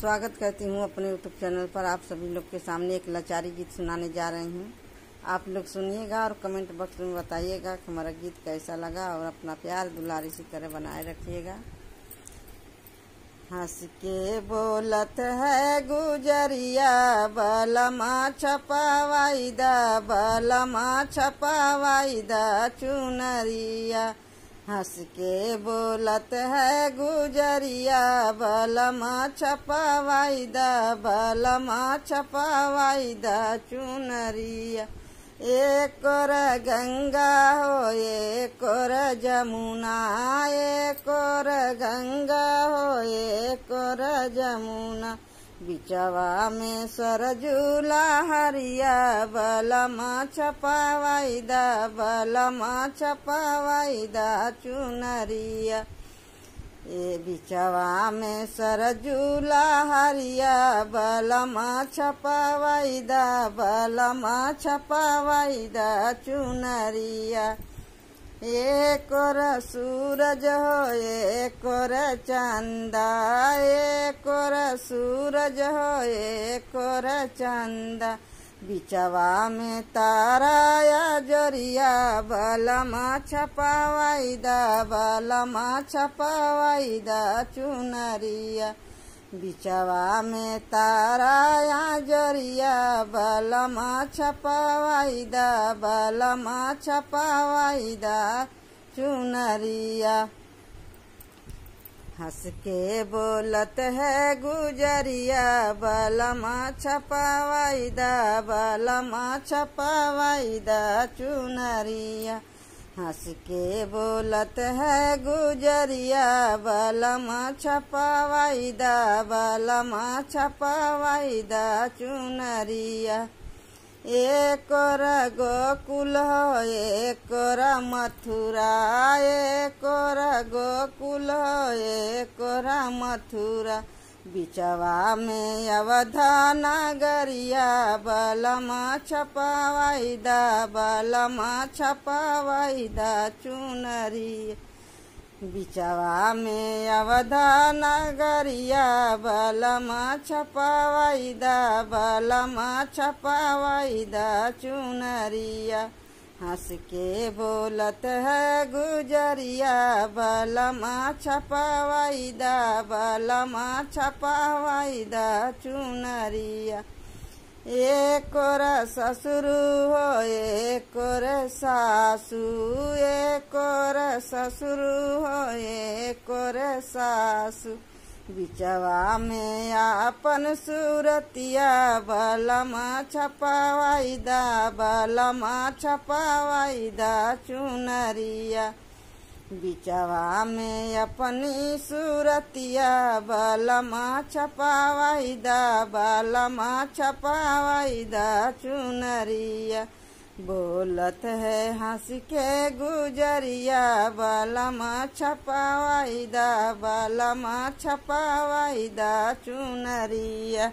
स्वागत करती हूँ अपने यूट्यूब चैनल पर। आप सभी लोग के सामने एक लाचारी गीत सुनाने जा रही हूँ। आप लोग सुनिएगा और कमेंट बॉक्स में बताइएगा कि हमारा गीत कैसा लगा, और अपना प्यार दुलार इसी तरह बनाए रखिएगा। हंस के बोलत है गुजरिया, बलमा छपावाईदा, बलमा छपावाईदा चुनरिया। हंस के बोलत है गुजरिया, बलमा छपावाईदा, बलमा छपावाईदा चुनरिया। एक और गंगा हो एक और जमुना, एक और गंगा हो एक और जमुना। बिचवा में सरजूला हरिया, बलमा छपावाईदा, बलमा छपावाईदा चुनरिया। ये बिचवा में सरजूला हरिया, बलमा छपावाईदा, बलमा छपावाईदा चुनरिया। एक और सूरज हो एक और चंदा, एक और सूरज हो एक और चंदा। बिचवा में तारा या जोरिया, बलमा छपावाईदा, बलमा छपावाईदा चुनरिया। बिचवा में तारा या जोरिया, बलमा छपावाईदा, बलमा छपावाईदा चुनरिया। हंस के बोलत है गुजरिया, बलमा छपावाईदा, बलमा छपावाईदा चुनरिया। हंस के बोलत है गुजरिया, बलमा छपावाईदा, बलमा छपावाईदा चुनरिया। एक और गोकुल हो एक और मथुरा, एक और गोकुल हो एक और मथुरा। बिचवा में अवधा नगरिया, बलमा छपावाईदा, बलमा छपावाईदा चुनरिया। बिचवा में अवधा नगरिया, बलमा छपावाईदा, बलमा छपावाईदा चुनरिया। हंस के बोलत है गुजरिया, बलमा छपावाईदा, बलमा छपावाईदा चुनरिया। एक और ससुर हो एक और सासू, एक और ससुर हो एक और सासू। बिचवा में आपन सूरतिया, बलमा छपावाईदा, बलमा छपावाईदा चुनरिया। बिचवा में अपनी सूरतिया, बलमा छपावाईदा, बलमा छपावाईदा चुनरिया। बोलत है हंस के गुजरिया, बलमा छपावाईदा, बलमा छपावाईदा चुनरिया।